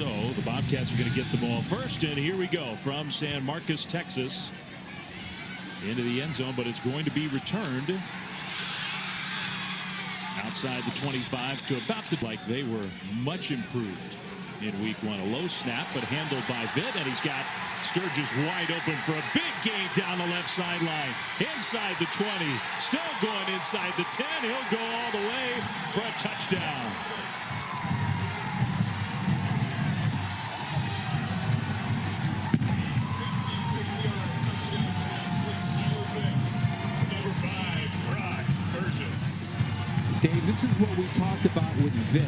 So the Bobcats are going to get the ball first, and here we go from San Marcos, Texas, into the end zone, but it's going to be returned outside the 25 to about the, like they were much improved in week one. A low snap, but handled by Vitt, and he's got Sturgis wide open for a big gain down the left sideline. Inside the 20, still going inside the 10. He'll go all the way for a touchdown. Dave, this is what we talked about with Vitt.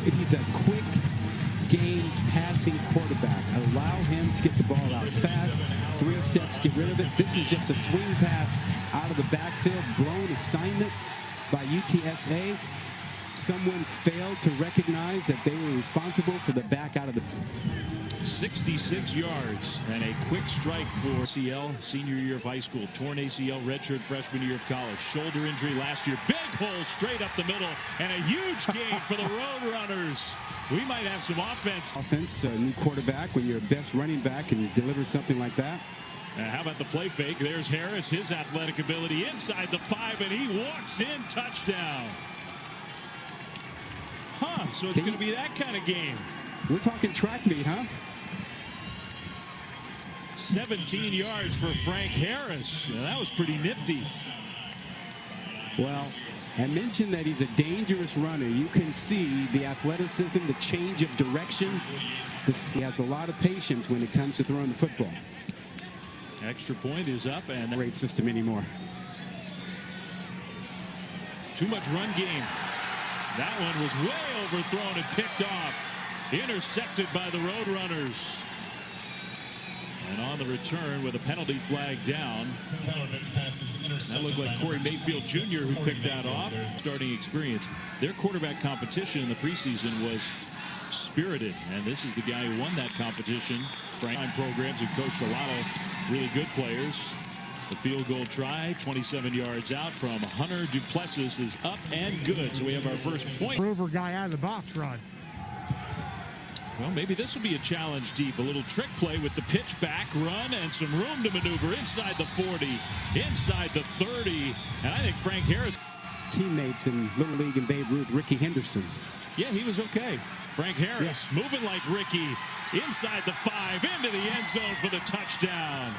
He's a quick game passing quarterback. Allow him to get the ball out fast. 3 steps, get rid of it. This is just a swing pass out of the backfield. Blown assignment by UTSA. Someone failed to recognize that they were responsible for the back out of the... 66 yards and a quick strike for ACL, senior year of high school. Torn ACL, redshirt freshman year of college. Shoulder injury last year. Big hole straight up the middle and a huge gain for the Roadrunners. We might have some offense. New quarterback when you're best running back and you deliver something like that. How about the play fake? There's Harris, his athletic ability inside the 5, and he walks in, touchdown. So it's going to be that kind of game. We're talking track meet, huh? 17 yards for Frank Harris. Yeah, that was pretty nifty. Well, I mentioned that he's a dangerous runner. You can see the athleticism, the change of direction. He has a lot of patience when it comes to throwing the football. Extra point is up, and great system anymore. Too much run game. That one was way overthrown and picked off. Intercepted by the Roadrunners. And on the return with a penalty flag down. That looked like Corey Mayfield Jr. who picked that off. Starting experience. Their quarterback competition in the preseason was spirited. And this is the guy who won that competition. Frank programs and coached a lot of really good players. The field goal try, 27 yards out from Hunter Duplessis is up and good. So we have our first point. Rover guy out of the box run. Well, maybe this will be a challenge deep. A little trick play with the pitch back run and some room to maneuver inside the 40, inside the 30. And I think Frank Harris. Teammates in Little League and Babe Ruth, Ricky Henderson. Yeah, he was okay. Frank Harris moving like Ricky inside the 5 into the end zone for the touchdown.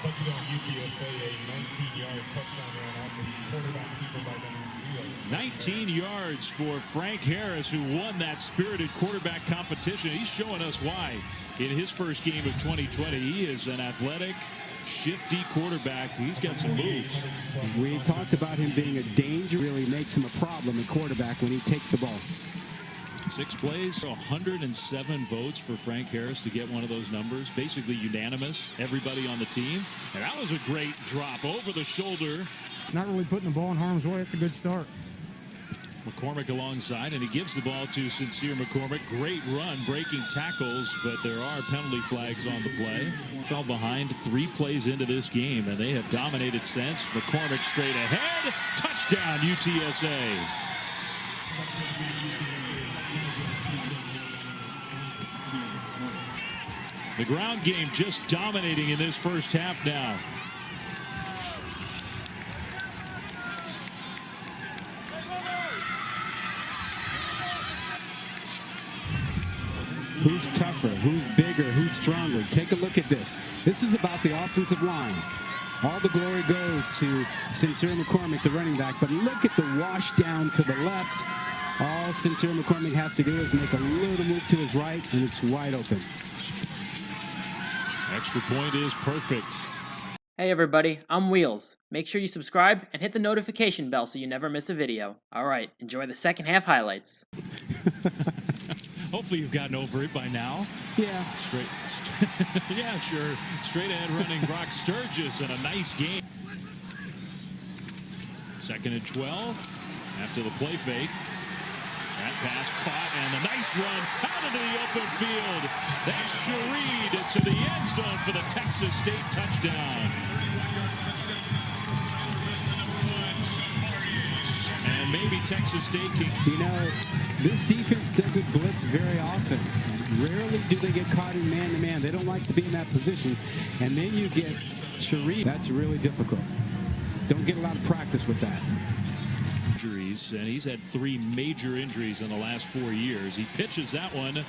Touchdown UTSA, a 19-yard touchdown run on the quarterback keeper by Dennis. 19 yards for Frank Harris, who won that spirited quarterback competition. He's showing us why. In his first game of 2020, he is an athletic, shifty quarterback. He's got some moves. We talked about him being a danger. Really makes him a problem at quarterback when he takes the ball. 6 plays, 107 votes for Frank Harris to get one of those numbers. Basically unanimous, everybody on the team. And that was a great drop over the shoulder. Not really putting the ball in harm's way. It's a good start. McCormick alongside, and he gives the ball to Sincere McCormick. Great run, breaking tackles, but there are penalty flags on the play. Fell behind 3 plays into this game, and they have dominated since. McCormick straight ahead. Touchdown, UTSA. The ground game just dominating in this first half now. Who's tougher? Who's bigger? Who's stronger? Take a look at this. This is about the offensive line. All the glory goes to Sincere McCormick, the running back, but look at the wash down to the left. All Sincere McCormick has to do is make a little move to his right, and it's wide open. Extra point is perfect. Hey everybody, I'm Wheels. Make sure you subscribe and hit the notification bell so you never miss a video. Alright, enjoy the second half highlights. Hopefully you've gotten over it by now. Yeah. Yeah, sure. Straight ahead running Brock Sturgis and a nice game. 2nd and 12 after the play fake. That pass caught, and a nice run out into the open field. That's Shareed to the end zone for the Texas State touchdown. And maybe Texas State can... You know, This defense doesn't blitz very often. Rarely do they get caught in man-to-man. They don't like to be in that position. And then you get Sharif. That's really difficult. Don't get a lot of practice with that. Injuries, and he's had 3 major injuries in the last 4 years. He pitches that one,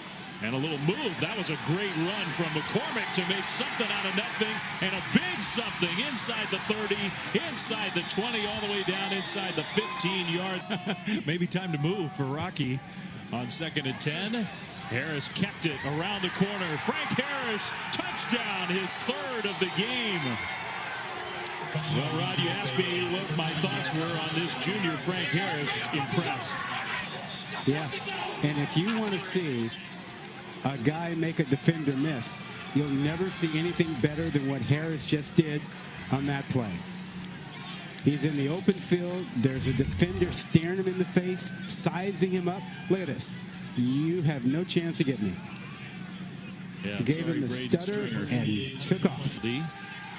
and a little move. That was a great run from McCormick to make something out of nothing, and a big something inside the 30, inside the 20, all the way down inside the 15-yard. Maybe time to move for Rocky on 2nd and 10. Harris kept it around the corner. Frank Harris, touchdown, his 3rd of the game. Well, Rod, you asked me what my thoughts were on this junior Frank Harris. Impressed. Yeah, and if you want to see a guy make a defender miss, you'll never see anything better than what Harris just did on that play. He's in the open field. There's a defender staring him in the face, sizing him up. Look at this. You have no chance to get me. Yeah, he gave him the stutter and took off.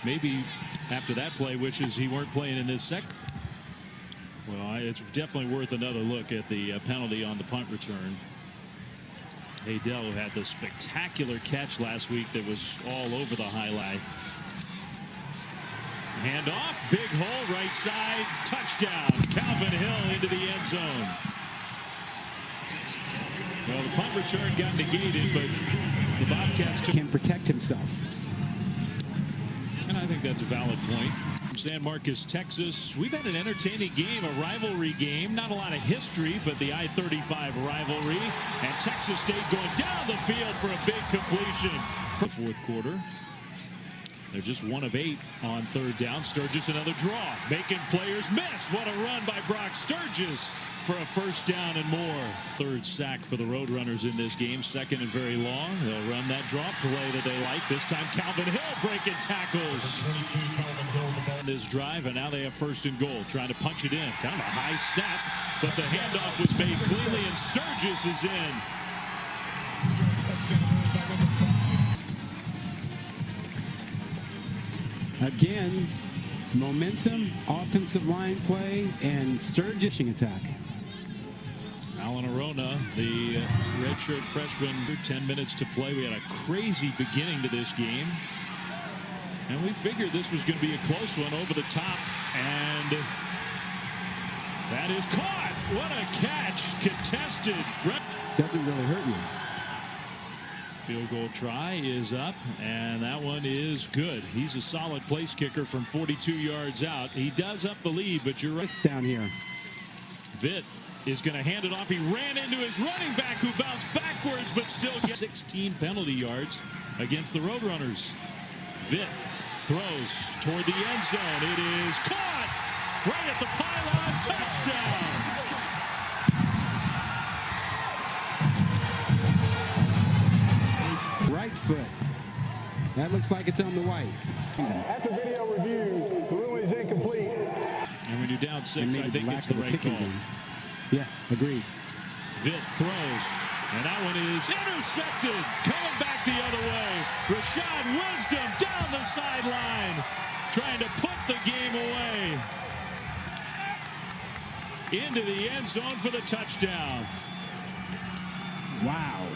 Maybe after that play wishes he weren't playing in this second. Well, it's definitely worth another look at the penalty on the punt return. Haydel had the spectacular catch last week that was all over the highlight. Handoff, big hole, right side, touchdown. Calvin Hill into the end zone. Well, the punt return got negated, but the Bobcats can protect himself. And I think that's a valid point. From San Marcos, Texas, we've had an entertaining game, a rivalry game. Not a lot of history, but the I-35 rivalry. And Texas State going down the field for a big completion. For the 4th quarter. They're just 1 of 8 on 3rd down. Sturgis another draw, making players miss. What a run by Brock Sturgis for a 1st down and more. 3rd sack for the Roadrunners in this game. 2nd and very long. They'll run that draw play that they like. This time Calvin Hill breaking tackles. This drive, and now they have 1st and goal. Trying to punch it in. Kind of a high snap, but the handoff was made cleanly, and Sturgis is in. Again, momentum, offensive line play, and Sturgis attack. Alan Arona, the redshirt freshman, 10 minutes to play. We had a crazy beginning to this game. And we figured this was going to be a close one over the top. And that is caught. What a catch. Contested. Doesn't really hurt you. Field goal try is up, and that one is good. He's a solid place kicker from 42 yards out. He does up the lead, but you're right down here. Vitt is going to hand it off. He ran into his running back, who bounced backwards, but still gets 16 penalty yards against the Roadrunners. Vitt throws toward the end zone. It is caught right at the pylon. Touchdown. Right foot. That looks like it's on the white. After video review, the ruling is incomplete. And when you're down 6, I think it's the right call. Yeah, agreed. Vitt throws, and that one is intercepted. Coming back the other way. Rashad Wisdom down the sideline, trying to put the game away. Into the end zone for the touchdown. Wow.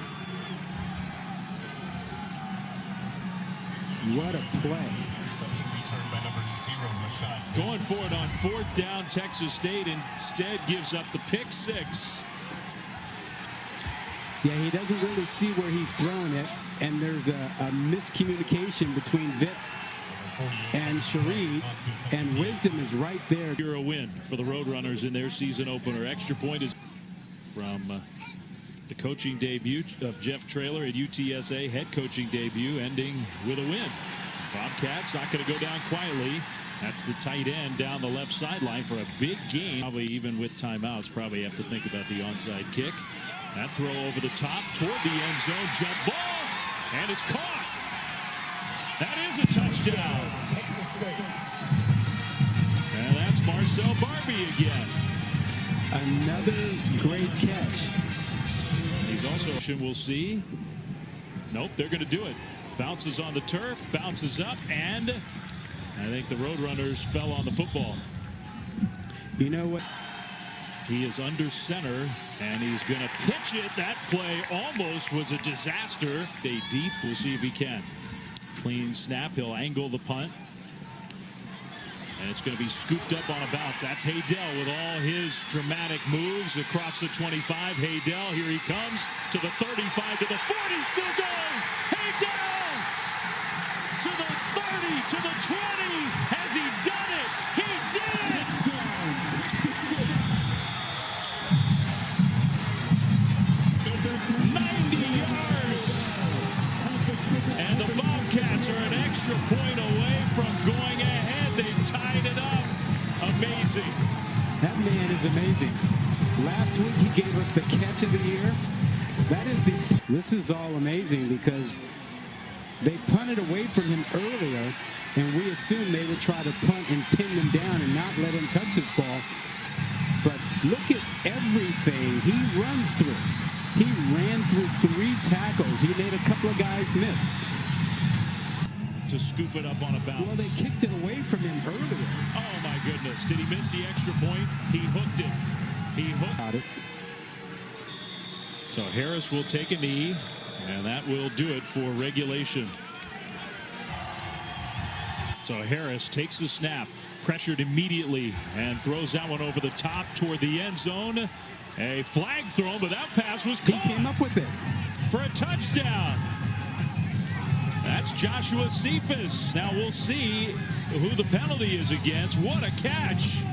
What a play. Going for it on 4th down, Texas State instead gives up the pick 6. Yeah, he doesn't really see where he's throwing it, and there's a miscommunication between Vitt and Sharif, and Wisdom is right there. Here a win for the Roadrunners in their season opener. Extra point is from the coaching debut of Jeff Traylor at UTSA, head coaching debut, ending with a win. Bobcats not going to go down quietly. That's the tight end down the left sideline for a big game. Probably even with timeouts, probably have to think about the onside kick. That throw over the top toward the end zone, jump ball, and it's caught. That is a touchdown. And that's Marcel Barbie again. Another great catch. He's also, we'll see. Nope, they're going to do it. Bounces on the turf, bounces up, and I think the Roadrunners fell on the football. You know what? He is under center, and he's going to pitch it. That play almost was a disaster. Stay deep. We'll see if he can. Clean snap. He'll angle the punt. And it's going to be scooped up on a bounce. That's Haydel with all his dramatic moves across the 25. Haydel, here he comes to the 35, to the 40, still going. Haydel to the 30, to the 20. Has he done it? He did it! 90 yards. And the Bobcats are an extra point away from going ahead. They've tied it up. Amazing. That man is amazing. Last week he gave us the catch of the year. This is all amazing because they punted away from him earlier, and we assumed they would try to punt and pin him down and not let him touch his ball. But look at everything he runs through. He ran through 3 tackles. He made a couple of guys miss. To scoop it up on a bounce. Well, they kicked it away from him earlier. Oh, my goodness. Did he miss the extra point? He hooked it. He hooked it. So Harris will take a knee, and that will do it for regulation. So Harris takes the snap, pressured immediately, and throws that one over the top toward the end zone. A flag thrown, but that pass was caught. He came up with it for a touchdown. That's Joshua Cephas. Now we'll see who the penalty is against. What a catch.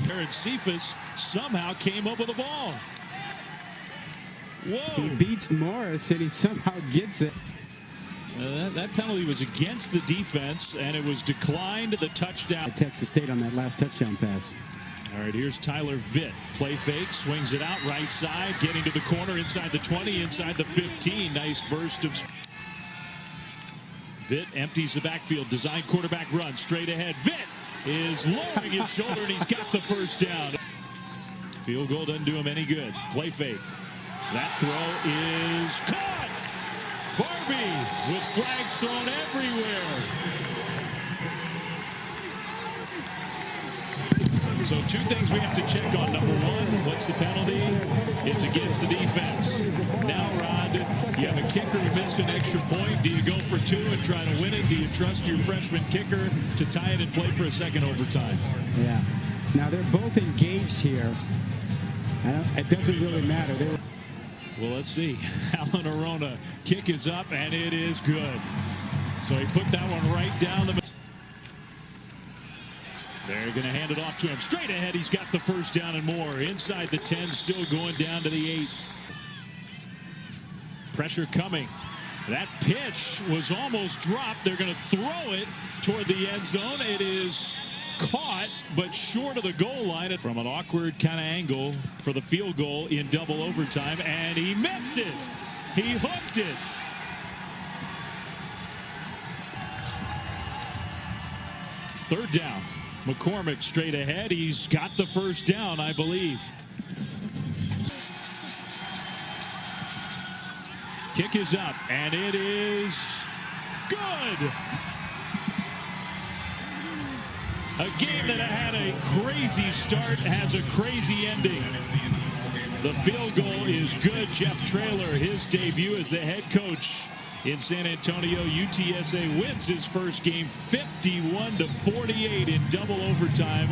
Aaron Cephas somehow came up with the ball. Whoa. He beats Morris, and he somehow gets it. That penalty was against the defense, and it was declined. The touchdown. Texas State on that last touchdown pass. All right, here's Tyler Vitt. Play fake, swings it out right side, getting to the corner inside the 20, inside the 15. Nice burst of... Vitt empties the backfield, design quarterback run, straight ahead. Vitt is lowering his shoulder, and he's got the first down. Field goal doesn't do him any good. Play fake. That throw is caught. Barbie with flags thrown everywhere. So 2 things we have to check on. Number 1, what's the penalty? It's against the defense. Now, Rod, you have a kicker who missed an extra point. Do you go for 2 and try to win it? Do you trust your freshman kicker to tie it and play for a second overtime? Yeah. Now, they're both engaged here. It doesn't really matter. Well, let's see. Alan Arona, kick is up, and it is good. So he put that one right down the middle. They're going to hand it off to him. Straight ahead, he's got the first down and more. Inside the 10, still going down to the 8. Pressure coming. That pitch was almost dropped. They're going to throw it toward the end zone. It is caught, but short of the goal line from an awkward kind of angle for the field goal in double overtime, and he missed it. He hooked it. Third down. McCormick straight ahead. He's got the first down, I believe. Kick is up, and it is good. A game that had a crazy start has a crazy ending. The field goal is good. Jeff Traylor, his debut as the head coach in San Antonio. UTSA wins his first game 51-48 in double overtime.